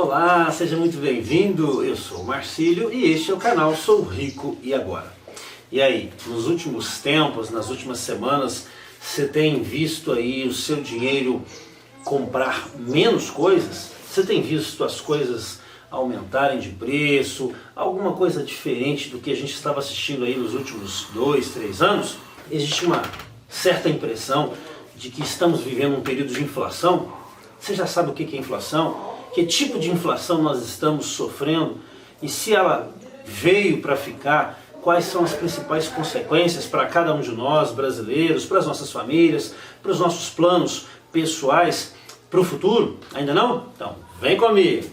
Olá, seja muito bem-vindo, eu sou o Marcílio e este é o canal Sou Rico e Agora. E aí, nos últimos tempos, nas últimas semanas, você tem visto aí o seu dinheiro comprar menos coisas? Você tem visto as coisas aumentarem de preço, alguma coisa diferente do que a gente estava assistindo aí nos últimos 2, 3 anos? Existe uma certa impressão de que estamos vivendo um período de inflação. Você já sabe o que é inflação? Que tipo de inflação nós estamos sofrendo? E se ela veio para ficar, quais são as principais consequências para cada um de nós, brasileiros, para as nossas famílias, para os nossos planos pessoais, para o futuro? Ainda não? Então, vem comigo!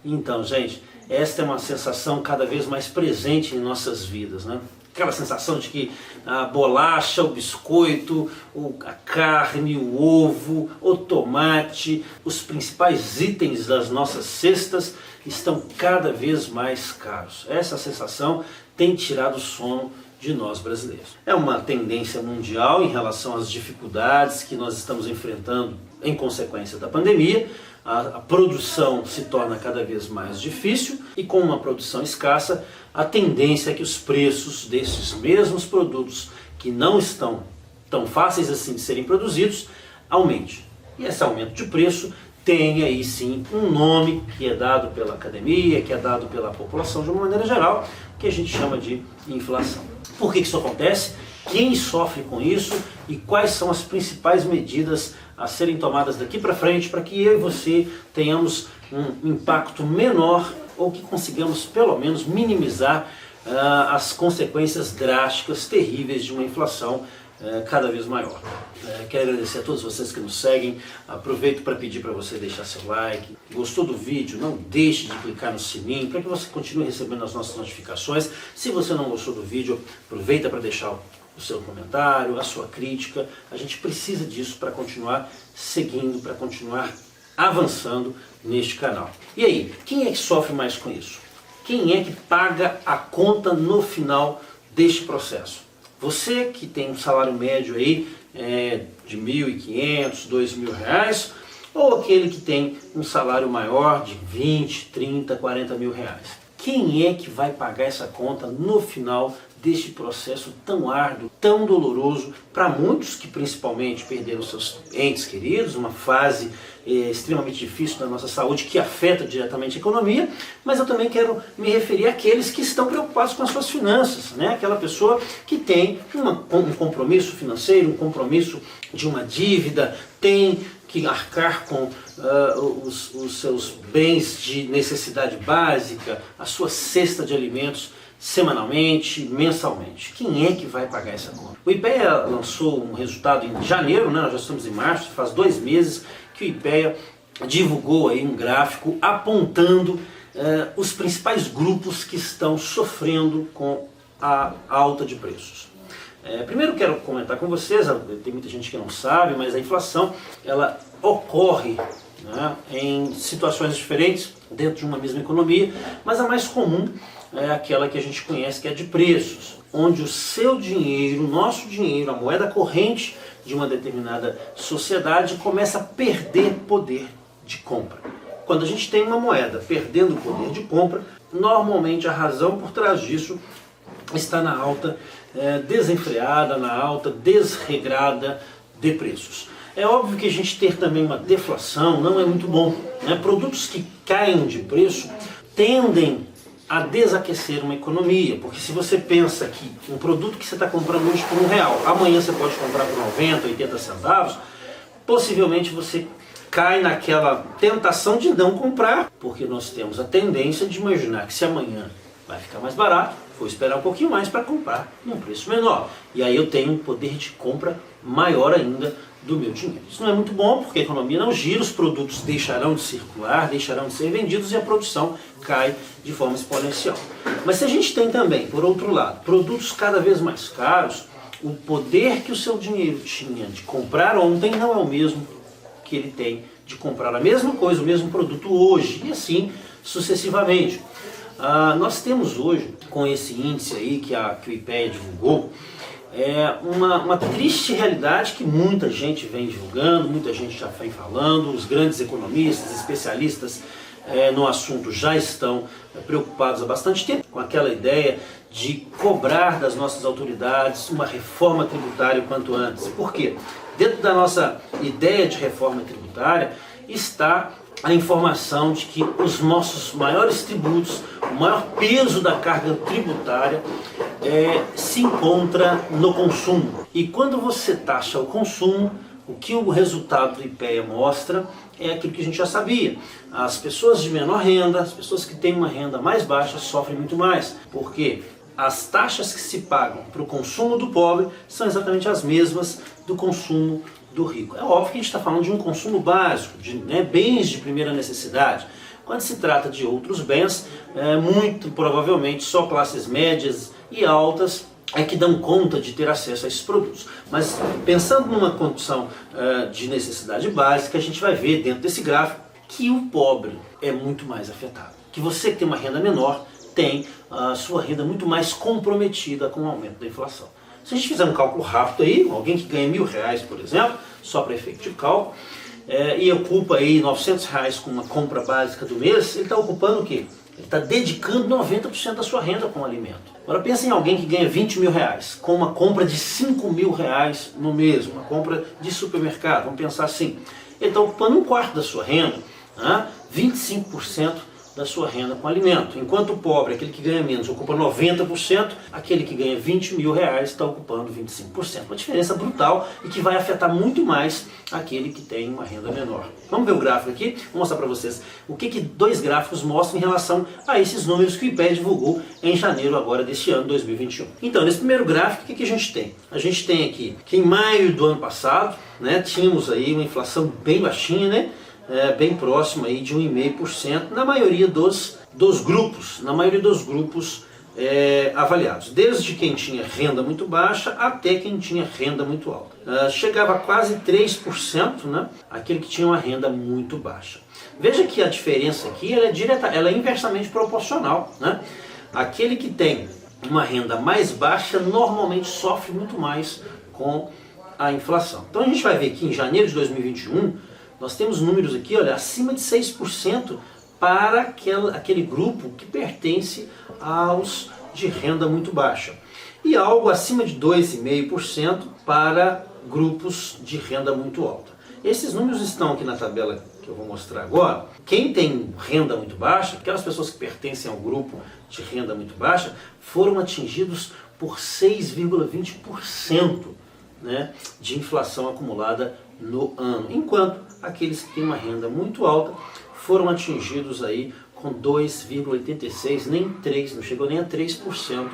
Então, gente, esta é uma sensação cada vez mais presente em nossas vidas, né? Aquela sensação de que a bolacha, o biscoito, a carne, o ovo, o tomate, os principais itens das nossas cestas estão cada vez mais caros. Essa sensação tem tirado o sono de nós brasileiros. É uma tendência mundial em relação às dificuldades que nós estamos enfrentando em consequência da pandemia. A produção se torna cada vez mais difícil e com uma produção escassa, a tendência é que os preços desses mesmos produtos que não estão tão fáceis assim de serem produzidos, aumente. E esse aumento de preço tem aí sim um nome que é dado pela academia, que é dado pela população de uma maneira geral, que a gente chama de inflação. Por que isso acontece? Quem sofre com isso e quais são as principais medidas a serem tomadas daqui para frente para que eu e você tenhamos um impacto menor ou que consigamos pelo menos minimizar as consequências drásticas, terríveis de uma inflação cada vez maior. Quero agradecer a todos vocês que nos seguem, aproveito para pedir para você deixar seu like, gostou do vídeo, não deixe de clicar no sininho para que você continue recebendo as nossas notificações. Se você não gostou do vídeo, aproveita para deixar o seu comentário, a sua crítica. A gente precisa disso para continuar seguindo, para continuar avançando neste canal. E aí, quem é que sofre mais com isso? Quem é que paga a conta no final deste processo? Você que tem um salário médio aí de R$1.500, R$2.000, ou aquele que tem um salário maior de 20, 30, 40 mil reais? Quem é que vai pagar essa conta no final deste processo tão árduo, tão doloroso, para muitos que principalmente perderam seus entes queridos, uma fase extremamente difícil da nossa saúde que afeta diretamente a economia, mas eu também quero me referir àqueles que estão preocupados com as suas finanças, né? Aquela pessoa que tem um compromisso financeiro, um compromisso de uma dívida, tem que arcar com os seus bens de necessidade básica, a sua cesta de alimentos semanalmente, mensalmente. Quem é que vai pagar essa conta? O IPEA lançou um resultado em janeiro, né? Nós já estamos em março, faz 2 meses que o IPEA divulgou aí um gráfico apontando os principais grupos que estão sofrendo com a alta de preços. Primeiro quero comentar com vocês, tem muita gente que não sabe, mas a inflação ela ocorre, né, em situações diferentes dentro de uma mesma economia, mas a mais comum é aquela que a gente conhece, que é de preços, onde o seu dinheiro, o nosso dinheiro, a moeda corrente de uma determinada sociedade começa a perder poder de compra. Quando a gente tem uma moeda perdendo o poder de compra, normalmente a razão por trás disso está na alta desenfreada, na alta desregrada de preços. É óbvio que a gente ter também uma deflação não é muito bom, né? Produtos que caem de preço tendem a desaquecer uma economia, porque se você pensa que um produto que você está comprando hoje por R$1, amanhã você pode comprar por 90, 80 centavos, possivelmente você cai naquela tentação de não comprar, porque nós temos a tendência de imaginar que se amanhã vai ficar mais barato, vou esperar um pouquinho mais para comprar num preço menor. E aí eu tenho um poder de compra maior ainda do meu dinheiro. Isso não é muito bom, porque a economia não gira, os produtos deixarão de circular, deixarão de ser vendidos e a produção cai de forma exponencial. Mas se a gente tem também, por outro lado, produtos cada vez mais caros, o poder que o seu dinheiro tinha de comprar ontem não é o mesmo que ele tem de comprar a mesma coisa, o mesmo produto hoje, e assim sucessivamente. Nós temos hoje, com esse índice aí que o IPEA divulgou, é uma triste realidade que muita gente vem divulgando, muita gente já vem falando, os grandes economistas, especialistas no assunto já estão preocupados há bastante tempo com aquela ideia de cobrar das nossas autoridades uma reforma tributária o quanto antes. Por quê? Dentro da nossa ideia de reforma tributária está a informação de que os nossos maiores tributos, o maior peso da carga tributária se encontra no consumo. E quando você taxa o consumo, o que o resultado do IPEA mostra é aquilo que a gente já sabia. As pessoas de menor renda, as pessoas que têm uma renda mais baixa sofrem muito mais. Por quê? As taxas que se pagam para o consumo do pobre são exatamente as mesmas do consumo do rico. É óbvio que a gente está falando de um consumo básico, de bens de primeira necessidade. Quando se trata de outros bens, muito provavelmente só classes médias e altas é que dão conta de ter acesso a esses produtos. Mas pensando numa condição de necessidade básica, a gente vai ver dentro desse gráfico que o pobre é muito mais afetado. Que você que tem uma renda menor tem a sua renda muito mais comprometida com o aumento da inflação. Se a gente fizer um cálculo rápido aí, alguém que ganha R$1.000, por exemplo, só para efeito de cálculo, e ocupa aí R$900 com uma compra básica do mês, ele está ocupando o quê? Ele está dedicando 90% da sua renda com o alimento. Agora pensa em alguém que ganha R$20.000 com uma compra de R$5.000 no mês, uma compra de supermercado, vamos pensar assim. Ele está ocupando um quarto da sua renda, 25% da sua renda com alimento. Enquanto o pobre, aquele que ganha menos, ocupa 90%, aquele que ganha R$20.000 está ocupando 25%. Uma diferença brutal e que vai afetar muito mais aquele que tem uma renda menor. Vamos ver o gráfico aqui? Vou mostrar para vocês o que dois gráficos mostram em relação a esses números que o IPEA divulgou em janeiro agora deste ano, 2021. Então, nesse primeiro gráfico, o que a gente tem? A gente tem aqui que em maio do ano passado, tínhamos aí uma inflação bem baixinha, bem próximo aí de 1,5% na maioria dos grupos, avaliados, desde quem tinha renda muito baixa até quem tinha renda muito alta. Chegava a quase 3%, aquele que tinha uma renda muito baixa. Veja que a diferença aqui ela é inversamente proporcional, Aquele que tem uma renda mais baixa normalmente sofre muito mais com a inflação. Então a gente vai ver que em janeiro de 2021 nós temos números aqui, olha, acima de 6% para aquele grupo que pertence aos de renda muito baixa. E algo acima de 2,5% para grupos de renda muito alta. Esses números estão aqui na tabela que eu vou mostrar agora. Quem tem renda muito baixa, aquelas pessoas que pertencem ao grupo de renda muito baixa, foram atingidos por 6,20%, de inflação acumulada no ano, enquanto aqueles que têm uma renda muito alta foram atingidos aí com 2,86%, nem 3%, não chegou nem a 3%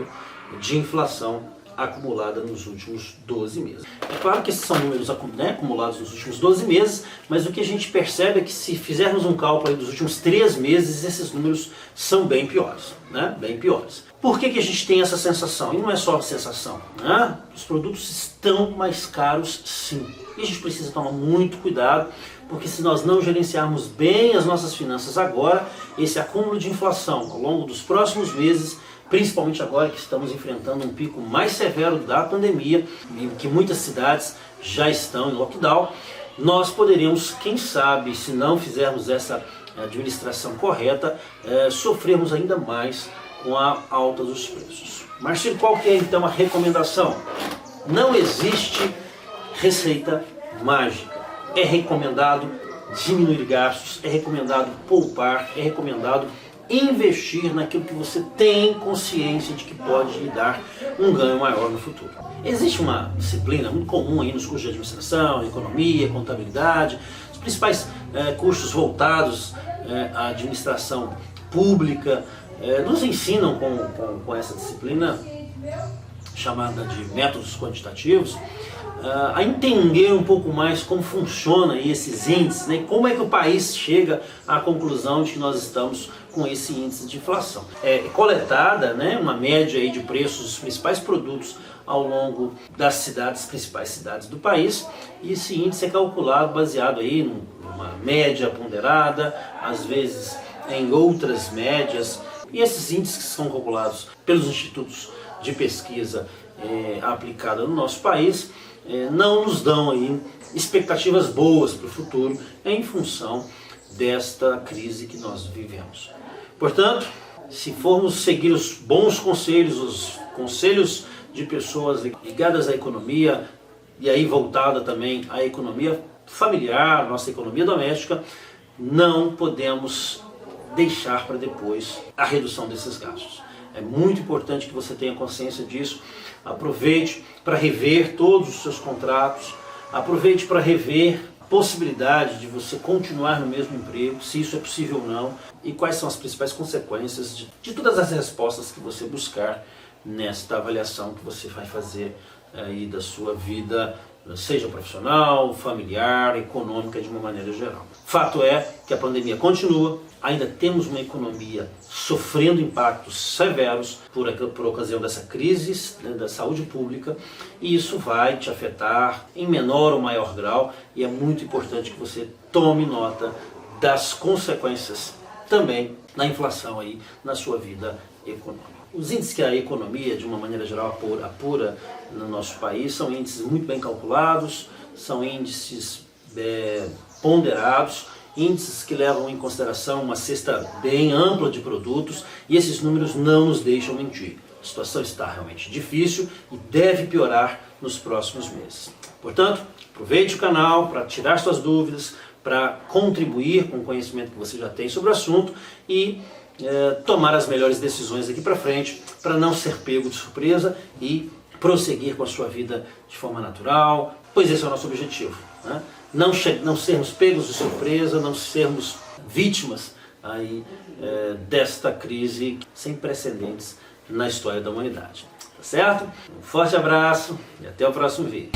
de inflação acumulada nos últimos 12 meses. É claro que esses são números acumulados nos últimos 12 meses, mas o que a gente percebe é que se fizermos um cálculo aí dos últimos 3 meses, esses números são bem piores, bem piores. Por que a gente tem essa sensação? E não é só a sensação, Os produtos estão mais caros sim. E a gente precisa tomar muito cuidado, porque se nós não gerenciarmos bem as nossas finanças agora, esse acúmulo de inflação ao longo dos próximos meses, principalmente agora que estamos enfrentando um pico mais severo da pandemia, em que muitas cidades já estão em lockdown, nós poderemos, quem sabe, se não fizermos essa administração correta, sofrermos ainda mais com a alta dos preços. Marcelo, qual que é então a recomendação? Não existe receita mágica. É recomendado diminuir gastos, é recomendado poupar, é recomendado investir naquilo que você tem consciência de que pode lhe dar um ganho maior no futuro. Existe uma disciplina muito comum aí nos cursos de administração, economia, contabilidade, os principais cursos voltados à administração pública, nos ensinam com essa disciplina chamada de métodos quantitativos, a entender um pouco mais como funcionam esses índices, como é que o país chega à conclusão de que nós estamos com esse índice de inflação. É coletada uma média aí de preços dos principais produtos ao longo das principais cidades do país, e esse índice é calculado baseado aí numa média ponderada, às vezes em outras médias, e esses índices que são calculados pelos institutos de pesquisa aplicada no nosso país não nos dão aí expectativas boas para o futuro em função desta crise que nós vivemos. Portanto, se formos seguir os bons conselhos, os conselhos de pessoas ligadas à economia e aí voltada também à economia familiar, nossa economia doméstica, não podemos deixar para depois a redução desses gastos. É muito importante que você tenha consciência disso. Aproveite para rever todos os seus contratos, aproveite para rever a possibilidade de você continuar no mesmo emprego, se isso é possível ou não, e quais são as principais consequências de todas as respostas que você buscar nesta avaliação que você vai fazer aí da sua vida, seja profissional, familiar, econômica, de uma maneira geral. Fato é que a pandemia continua, ainda temos uma economia sofrendo impactos severos por ocasião dessa crise, né, da saúde pública, e isso vai te afetar em menor ou maior grau, e é muito importante que você tome nota das consequências também na inflação aí na sua vida econômica. Os índices que a economia, de uma maneira geral, apura no nosso país são índices muito bem calculados, são índices ponderados, índices que levam em consideração uma cesta bem ampla de produtos, e esses números não nos deixam mentir. A situação está realmente difícil e deve piorar nos próximos meses. Portanto, aproveite o canal para tirar suas dúvidas, para contribuir com o conhecimento que você já tem sobre o assunto e tomar as melhores decisões daqui para frente, para não ser pego de surpresa e prosseguir com a sua vida de forma natural, pois esse é o nosso objetivo, né? Não sermos pegos de surpresa, não sermos vítimas aí, desta crise sem precedentes na história da humanidade. Tá certo? Um forte abraço e até o próximo vídeo.